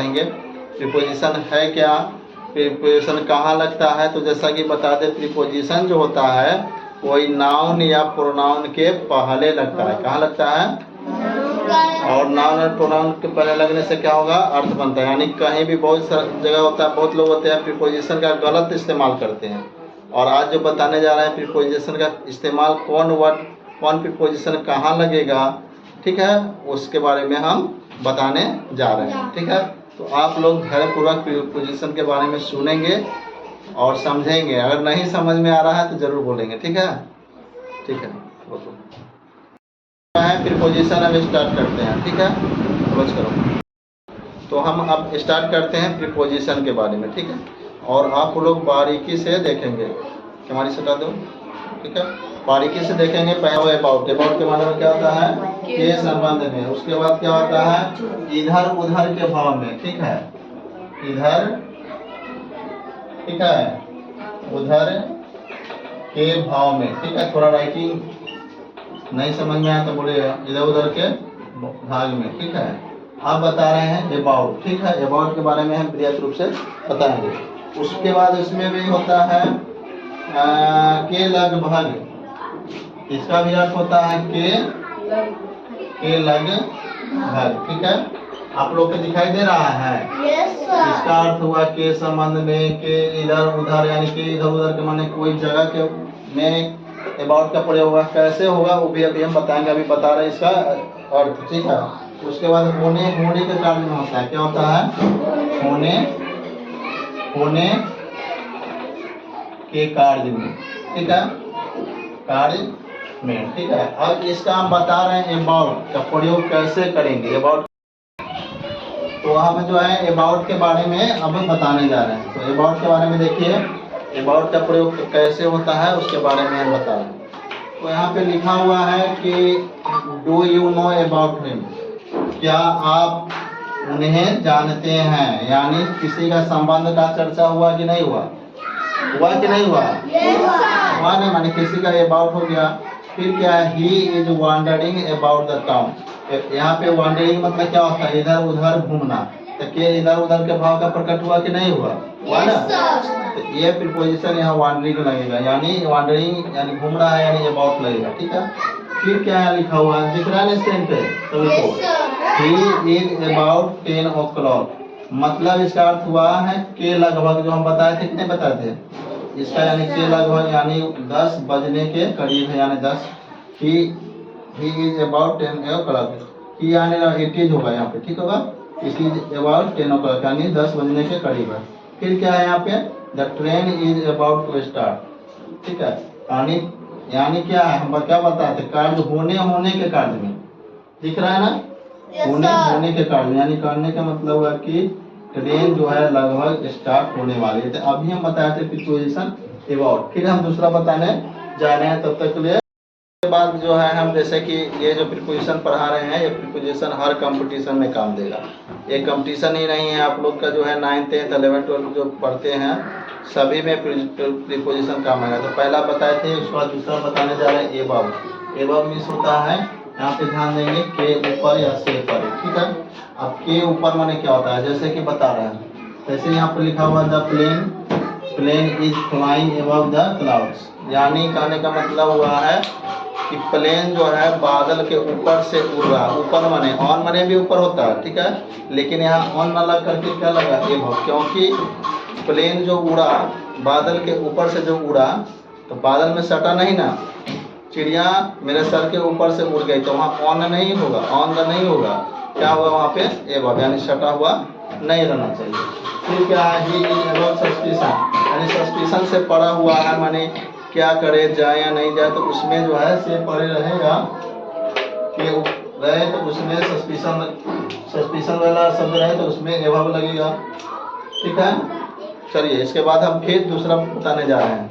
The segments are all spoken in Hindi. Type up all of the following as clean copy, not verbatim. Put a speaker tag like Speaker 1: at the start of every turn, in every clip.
Speaker 1: पढ़ेंगे। प्रीपोजिशन है क्या, प्रीपोजिशन कहाँ लगता है। तो जैसा कि बता दें, प्रीपोजिशन जो होता है वही नाउन या प्रोनाउन के पहले लगता है। कहाँ लगता है? और नाउन और प्रोनाउन के पहले लगने से क्या होगा, अर्थ बनता है। यानी कहीं भी बहुत जगह होता है, बहुत लोग होते हैं प्रीपोजिशन का गलत इस्तेमाल करते हैं। और आज जो बताने जा रहे हैं प्रीपोजिशन का इस्तेमाल, कौन वर्ड कौन प्रीपोजिशन कहाँ लगेगा, ठीक है, उसके बारे में हम बताने जा रहे हैं। ठीक है, तो आप लोग धैर्यपूर्वक प्रीपोजिशन के बारे में सुनेंगे और समझेंगे। अगर नहीं समझ में आ रहा है तो जरूर बोलेंगे। ठीक है, ठीक है, बोलो। प्रीपोजिशन अब स्टार्ट करते हैं। ठीक है, क्लोज करो। तो हम अब स्टार्ट करते हैं प्रीपोजिशन के बारे में। ठीक है, और आप लोग बारीकी से देखेंगे। हमारी सटा दो। ठीक है, बारीकी से देखेंगे। पहले अबाउट, अबाउट के बारे में क्या होता है, के संबंध में। उसके बाद क्या होता है, इधर उधर के भाव में। ठीक है, इधर, ठीक है, उधर के भाव में। ठीक है, थोड़ा राइटिंग नहीं समझ में आया तो बोलिएगा, इधर उधर के भाग में। ठीक है, आप बता रहे हैं अबाउट। ठीक है, अबाउट के बारे में हम बृहत रूप से बताएंगे। उसके बाद इसमें भी होता है के लगभग। इसका भी अर्थ होता है के लगभग। ठीक है, आप लोग को दिखाई दे रहा है। इसका अर्थ हुआ के संबंध में, के इधर उधर, यानी कि इधर उधर के माने कोई जगह के में अबाउट का प्रयोग होगा। कैसे होगा वो भी अभी हम बताएंगे, अभी बता रहे हैं इसका अर्थ। ठीक है, उसके बाद होने, होने के कार्य में होता है। क्या होता है, होने, होने के कार्य में। ठीक है, कार्य में। ठीक है, अब इसका हम बता रहे हैं अबाउट का प्रयोग कैसे करेंगे। अबाउट, तो हम जो है अबाउट के बारे में अब बताने जा रहे हैं। तो अबाउट के बारे में देखिए, अबाउट का प्रयोग कैसे होता है उसके बारे में हम बता रहे हैं। तो यहाँ पे लिखा हुआ है कि do you know about him, क्या आप उन्हें जानते हैं। यानी किसी का संबंध का चर्चा हुआ कि नहीं हुआ, हुआ कि नहीं हुआ, हुआ नहीं, माने किसी का अबाउट हो गया। फिर क्या है, he is wandering about the town. यहाँ पे वॉन्डरिंग मतलब क्या होता है, इधर उधर घूमना। तो के इधर उधर के भाव का प्रकट हुआ कि नहीं हुआ, हुआ ना। तो ये प्रीपोजिशन यहाँ वॉन्डरिंग लगेगा, यानी वॉन्डरिंग यानी घूम रहा है, यानी अबाउट लगेगा। ठीक है, फिर क्या है लिखा हुआ है, दिख रहा है स्क्रीन पे सभी को। ही इज अबाउट 10 o'clock, मतलब इसका अर्थ हुआ है के लगभग, जो हम बताए थे, कितने बताए थे इसका, यानी के लगभग यानी 10 बजने के करीब है, यानी 10। ही इज अबाउट 10 o'clock, ही यानी 80 होगा यहाँ पे। ठीक होगा, इट इज अबाउट 10 o'clock यानी 10 बजने के करीब है। फिर क्या है यहाँ पे, the train is about to start. ठीक है, यानी क्या है, हम क्या बताए थे, कार्य होने के कार्य में। दिख रहा है ना, होने के कार्य, यानी करने का मतलब हुआ कि ट्रेन जो है लगभग स्टार्ट होने वाली है। तो अभी हम बताए थे प्रीपोजिशन अबाउट। फिर हम दूसरा बताने जा रहे हैं, तब तक के लिए। उसके बाद जो है हम, जैसे कि ये जो प्रीपोजिशन पढ़ा रहे हैं, ये प्रीपोजिशन हर कंपटीशन में काम देगा। ये कंपटीशन ही नहीं है, आप लोग का जो है 9th 10th 11th 12th जो पढ़ते हैं सभी में प्रीपोजिशन काम आएगा। तो पहला बताए थे, उसके बाद दूसरा बताने जा रहे हैं एबव। एबव मीन्स होता है, यहाँ पे ध्यान देंगे, के ऊपर या से पर। ठीक है, अब के ऊपर माने क्या होता है, जैसे कि बता रहे हैं, जैसे यहाँ पे लिखा हुआ the plane is flying above the clouds. यानी कहने का मतलब हुआ है कि प्लेन जो है बादल के ऊपर से उड़ रहा है। ऊपर माने ऑन माने भी ऊपर होता है। ठीक है, लेकिन यहाँ ऑन न लग करके क्या लगा, एबव, क्योंकि प्लेन जो उड़ा बादल के ऊपर से जो उड़ा, तो बादल में सटा नहीं ना, चिड़िया मेरे सर के ऊपर से उड़ गई, तो वहाँ ऑन नहीं होगा, ऑन द नहीं होगा, क्या होगा वहाँ पे एबव, यानी सटा हुआ नहीं रहना चाहिए। फिर क्या है, ही इज अबव सस्पिशन, यानी सस्पिशन से पड़ा हुआ है, माने क्या करे, जाए या नहीं जाए, तो उसमें जो है से पड़े रहेगा कि रहे, तो उसमें सस्पिशन वाला शब्द रहे तो उसमें एबव लगेगा। ठीक है, चलिए इसके बाद हम फिर दूसरा बताने जा रहे हैं।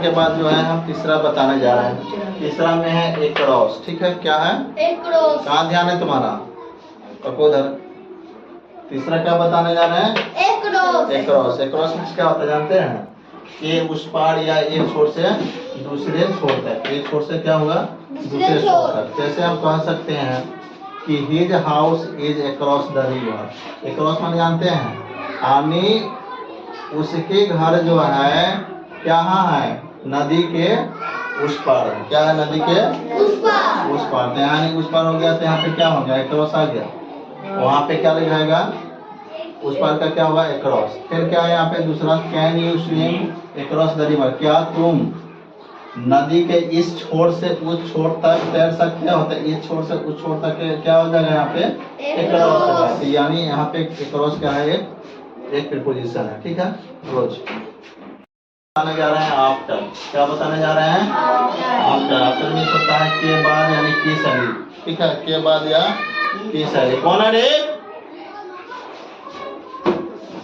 Speaker 1: के बाद जो है हम तीसरा बताने जा रहे हैं। तीसरा में है एक्रॉस। ठीक है, क्या है, कहाँ ध्यान है तुम्हारा, कपोधर। तीसरा क्या बताने जा रहे हैं, एक्रॉस। एक्रॉस में क्या होता है जानते हैं, ये उस पार या एक छोर से दूसरे छोर तक, एक छोर से क्या होगा, दूसरे छोर तक। जैसे हम कह सकते हैं कि his house is across the river. Across माने जानते हैं, यानी उसके घर जो है कहाँ है, नदी के उस पार। क्या है, नदी के उस पार। तो यानी उस पार हो गया, तो यहाँ पे क्या हो गया, अक्रॉस आ गया। वहाँ पे क्या लिखा जाएगा, उस पार का क्या होगा, अक्रॉस। फिर क्या है यहाँ पे दूसरा, can you swim across the river, क्या तुम नदी के इस छोर से उस छोर तक तैर सकते हो। तो इस छोर से उस छोर तक क्या हो जाएगा, यहाँ पे अक्रॉस होगा। तो यानी यहाँ पे अक्रॉस क्या है, एक प्रीपोजिशन है, ठीक है। रोज बताने जा रहे हैं आफ्टर। क्या बताने जा रहे हैं, आफ्टर। आफ्टर मीन्स होता है के बाद यानी की शैली, ठीक है, के बाद या की शैली। कौन है रे,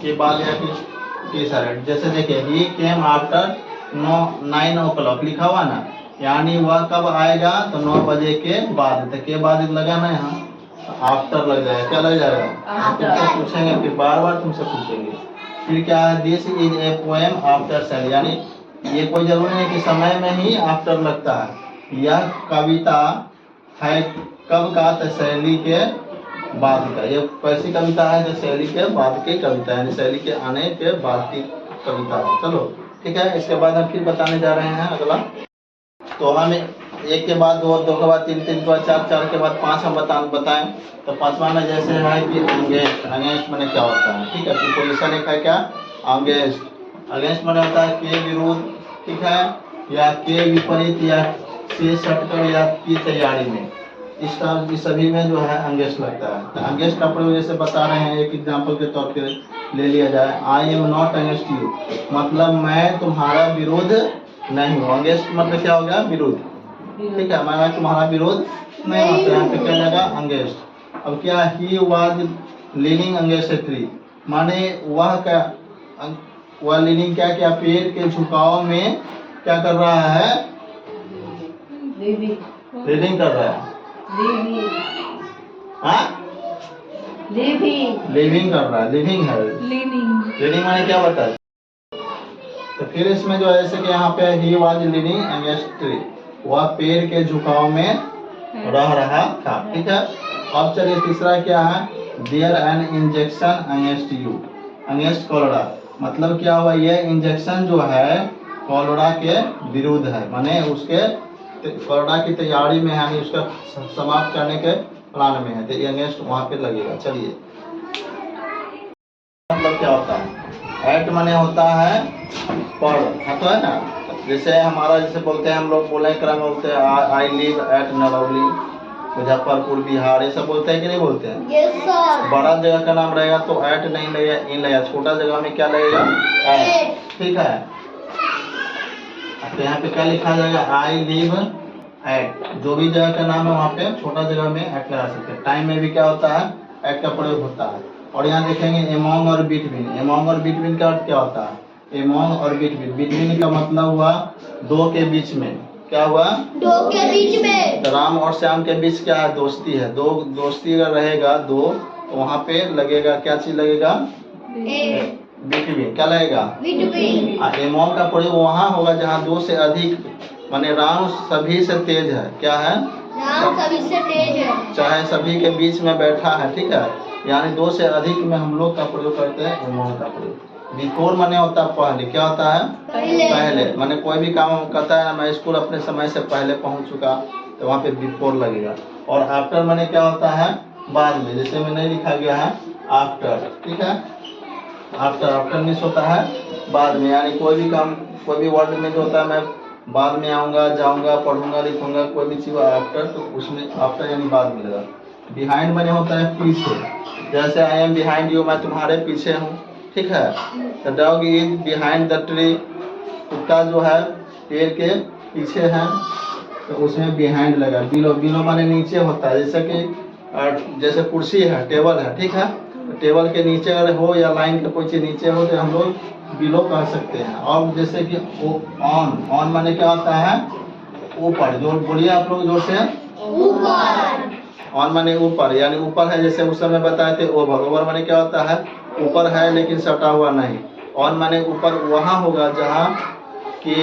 Speaker 1: के बाद या की शैली। जैसे देखिए, ही केम आफ्टर 9 o'clock लिखा हुआ ना, यानी वह कब आएगा, तो 9 बजे के बाद। तो के बाद लगा ना यहाँ, आफ्टर लग जाएगा। क्या लग जाएगा, तुमसे पूछेंगे, फिर बार बार तुमसे पूछेंगे। फिर क्या है, this is a poem after शैली, यानी ये कोई जरूरी नहीं कि समय में ही आफ्टर लगता है। यह कविता है कब का, तो शैली के बाद का। ये कैसी कविता है, तो शैली के बाद की कविता, यानी शैली के आने के बाद की कविता है। चलो ठीक है। इसके बाद हम फिर बताने जा रहे हैं अगला। तो हमें एक के बाद दो, दो के बाद तीन, तीन के बाद चार, चार के बाद पाँच हम बताएं। तो पांचवा में जैसे है कि अगेंस्ट। अगेंस्ट मैंने क्या होता है, ठीक है। प्रीपोजिशन एक है क्या, अगेंस्ट। अगेंस्ट मैंने होता है के विरुद्ध, ठीक है, या के विपरीत, या से सटकर, या की तैयारी में। इस सभी में जो है अगेंस्ट लगता है। तो अगेंस्ट का प्रयोग जैसे बता रहे हैं, एक एग्जाम्पल के तौर पे ले लिया जाए। I am not against you, मतलब मैं तुम्हारा विरोध नहीं हूँ। अगेंस्ट मतलब क्या हो गया, विरोध, ठीक है। मैं तुम्हारा विरोध नहीं हूँ, यहाँ पे क्या लगा, अगेंस्ट। अब क्या, he was leaning against a tree, माने वह क्या, वह लीनिंग क्या क्या, पेड़ के झुकाव में क्या कर रहा है, लीनिंग कर रहा है, लिविंग कर रहा है, लिविंग है, लिविंग माने क्या बता है। तो फिर इसमें जो है, जैसे कि यहाँ पे he was living against tree, वह पेड़ के झुकाव में रह रहा था, ठीक है। अब चलिए तीसरा क्या है, there an injection against you, against cholera, मतलब क्या हुआ, ये इंजेक्शन जो है कोलोरा के विरुद्ध है, माने उसके कोरोना की तैयारी में है, यानी उसका समाप्त करने के प्लान में है। तो ये अगेंस्ट वहाँ पे लगेगा। चलिए, मतलब क्या होता है, एट माने होता है पर, हाँ तो है ना। जैसे हमारा, जैसे बोलते हैं हम लोग, बोले क्रम बोलते हैं, I live at Narauli, Muzaffarpur Bihar, ये सब बोलते हैं कि नहीं बोलते हैं।
Speaker 2: yes, sir.
Speaker 1: बड़ा जगह का नाम रहेगा तो एट नहीं लगेगा, इन लगेगा। छोटा जगह में क्या लगेगा, एट, ठीक है। तो यहाँ पे क्या लिखा जाएगा, आई लिव एट। जो भी जगह का नाम है वहाँ पे छोटा जगह में एट लगा सकते हैं। टाइम में भी क्या होता है, एट का प्रयोग होता है। और यहाँ देखेंगे एमोंग और बिटवीन। एमोंग और बिटवीन का अर्थ क्या होता है, एमोंग और बिटवीन। बिटवीन का मतलब हुआ दो के बीच में। क्या हुआ,
Speaker 2: दो के बीच में।
Speaker 1: राम और श्याम के बीच क्या है, दोस्ती है। दो दोस्ती अगर रहेगा दो, तो वहाँ पे लगेगा क्या चीज लगेगा, बिटवीन। क्या लगेगा,
Speaker 2: बिटवीन।
Speaker 1: एमोंग का प्रयोग वहाँ होगा जहाँ दो से अधिक, माने राम सभी से तेज है। क्या है,
Speaker 2: राम सभी से तेज है,
Speaker 1: चाहे सभी के बीच में बैठा है, ठीक है। यानी दो से अधिक में हम लोग का प्रयोग करते हैं एमोंग का प्रयोग। बिफोर माने होता है पहले। क्या होता है, पहले। माने कोई भी काम हम करता है, मैं स्कूल अपने समय से पहले पहुंच चुका, तो वहाँ पे बिफोर लगेगा। और आफ्टर माने क्या होता है, बाद में। जैसे में नहीं लिखा गया है आफ्टर, ठीक है। आफ्टर, आफ्टर मीन्स होता है बाद में, यानी कोई भी काम, कोई भी वर्ड में जो होता है, मैं बाद में आऊँगा, जाऊँगा, पढ़ूंगा, लिखूंगा, कोई भी चीज़ आफ्टर, तो उसमें आफ्टर यानी बाद में लगा। बिहाइंड मैंने होता है पीछे। जैसे आई एम बिहाइंड यू, मैं तुम्हारे पीछे हूँ, ठीक है। The dog is behind the tree, कुत्ता जो है पेड़ के पीछे है, तो उसमें बिहाइंड लगा। बिलो, बिलो माने नीचे होता है। जैसे कि जैसे कुर्सी है, टेबल है, ठीक है। तो टेबल के नीचे अगर हो, या लाइन के कोई चीज नीचे हो, तो हम लोग बिलो कह सकते हैं। और जैसे कि ऑन, ऑन माने क्या होता है, ऊपर। जोर बोलिए आप लोग जोर से,
Speaker 2: ऊपर।
Speaker 1: ऑन माने ऊपर, यानी ऊपर है। जैसे उस समय बताए थे ओवर। ओवर माने क्या होता है, ऊपर है लेकिन सटा हुआ नहीं। ऑन माने ऊपर वहाँ होगा जहाँ कि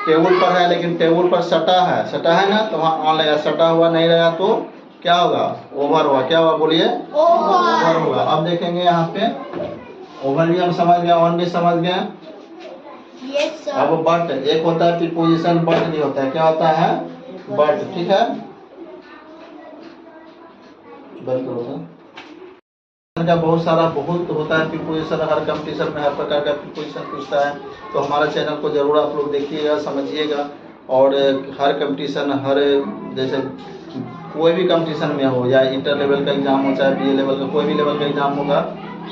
Speaker 1: टेबल पर है लेकिन टेबल पर सटा है, सटा है ना, तो वहाँ ऑन लगेगा। सटा हुआ नहीं लगा तो क्या होगा? ओवर हुआ। क्या हुआ बोलिए? ओवर
Speaker 2: ओवर
Speaker 1: हुआ। अब देखेंगे यहाँ पे ओवर भी हम समझ गए, ऑन भी समझ गए।
Speaker 2: यस
Speaker 1: अब
Speaker 2: सर
Speaker 1: बट, एक होता है प्रीपोजिशन, बट नहीं होता है। क्या होता है? बट। ठीक है, बंद करो सर। का बहुत सारा बहुत होता है प्रीपोजिशन, हर कंपटीशन में हर प्रकार का प्रीपोजिशन पूछता है। तो हमारा चैनल को जरूर आप लोग देखिएगा, समझिएगा। और हर कंपटीशन, हर जैसे कोई भी कंपटीशन में हो, या इंटर लेवल का एग्जाम हो, चाहे बीए लेवल का, कोई भी लेवल का एग्जाम होगा,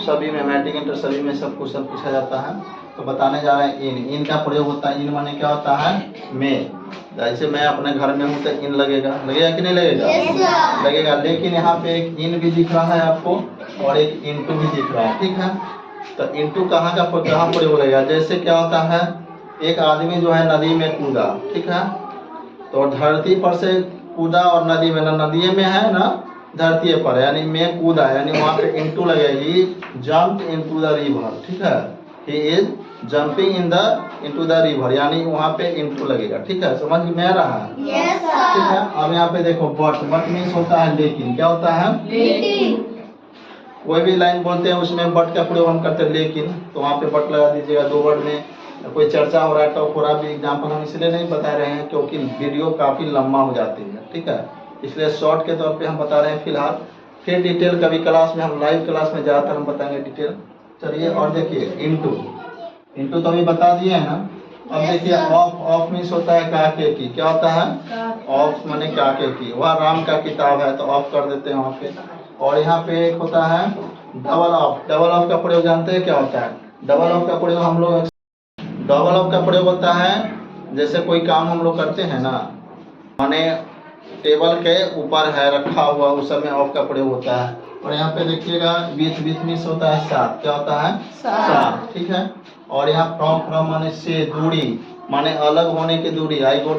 Speaker 1: सभी में, मैट्रिक इंटर सभी में सब क्वेश्चन पूछा जाता है। तो बताने जा रहे हैं इन का प्रयोग होता है। इन माने क्या होता है? में। जैसे मैं अपने घर में हूँ तो इन लगेगा, लगेगा कि नहीं लगेगा?
Speaker 2: यस सर
Speaker 1: लगेगा। लेकिन यहाँ पे एक इन भी दिख रहा है आपको, और एक इनटू भी दिख रहा है। ठीक है, तो इनटू कहाँ प्रयोग लगेगा? जैसे क्या होता है, एक आदमी जो है नदी में कूदा, ठीक है, तो धरती पर से कूदा और नदी में, ना नदी में है ना धरती पर, यानी में कूदा, यानी वहाँ पे इनटू लगेगी। Jump into the river. ठीक है, he is jumping into the river, यानी वहाँ पे इनटू लगेगा। ठीक है, समझ में आ रहा है?
Speaker 2: यस
Speaker 1: ठीक है।
Speaker 2: सर
Speaker 1: अब यहाँ पे देखो बट, बट मीन्स होता है लेकिन। क्या होता है?
Speaker 2: लेकिन
Speaker 1: कोई भी लाइन बोलते हैं उसमें बट का प्रयोग हम करते हैं लेकिन, तो वहाँ पे बट लगा दीजिएगा। 2 वर्ड में कोई चर्चा हो रहा है, टॉक हो रहा है, भी एग्जाम्पल हम इसलिए नहीं बता रहे हैं क्योंकि वीडियो काफ़ी लंबा हो जाती है। ठीक है, इसलिए शॉर्ट के तौर पे हम बता रहे हैं फिलहाल। फिर डिटेल कभी क्लास में, हम लाइव क्लास में ज़्यादातर हम बताएंगे डिटेल। चलिए, और देखिए इनटू, इनटू तो अभी बता दिए हैं ना। अब
Speaker 2: Yes,
Speaker 1: देखिए
Speaker 2: sir.
Speaker 1: ऑफ, ऑफ मीन्स होता है काके की। क्या होता है? ऑफ माने काके की। वह राम का किताब है तो ऑफ कर देते हैं वहाँ पे। और यहाँ पे एक होता है डबल ऑफ। डबल ऑफ का प्रयोग जानते हैं क्या होता है? डबल ऑफ का प्रयोग हम लोग, डबल ऑफ का प्रयोग होता है जैसे कोई काम हम लोग करते हैं ना, माने टेबल के ऊपर है रखा हुआ, उस समय ऑफ का प्रयोग होता है। और यहाँ पे देखिएगा बीच बीच मीन्स होता है साथ। क्या होता है? साथ। ठीक है, और यहाँ फ्रॉम, फ्रॉम माने से, दूरी माने अलग होने की दूरी। आई गो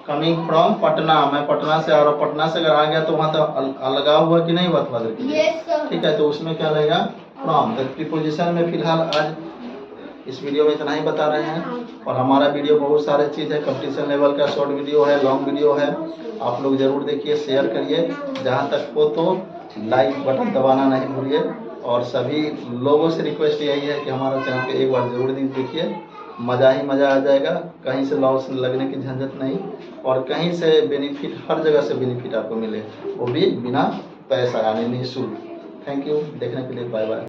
Speaker 1: कमिंग फ्रॉम पटना, मैं पटना से आ रहा हूँ। पटना से अगर आ गया तो वहाँ तो अलगाव हुआ कि नहीं हुआ था?
Speaker 2: यस सर
Speaker 1: ठीक है, तो उसमें क्या लगेगा? फ्रॉम। तो प्रीपोजिशन में फिलहाल आज इस वीडियो में इतना ही बता रहे हैं। और हमारा वीडियो बहुत सारे चीज़ है, कंपटीशन लेवल का शॉर्ट वीडियो है, लॉन्ग वीडियो है। आप लोग जरूर देखिए, शेयर करिए, जहाँ तक हो तो लाइक बटन दबाना नहीं भूलिए। और सभी लोगों से रिक्वेस्ट यही है कि हमारा चैनल पे एक बार जरूर देखिए, मज़ा ही मज़ा आ जाएगा। कहीं से लॉस लगने की झंझट नहीं, और कहीं से बेनिफिट, हर जगह से बेनिफिट आपको मिले, वो भी बिना पैसा यानी निःशुल्क। थैंक यू देखने के लिए, बाय बाय।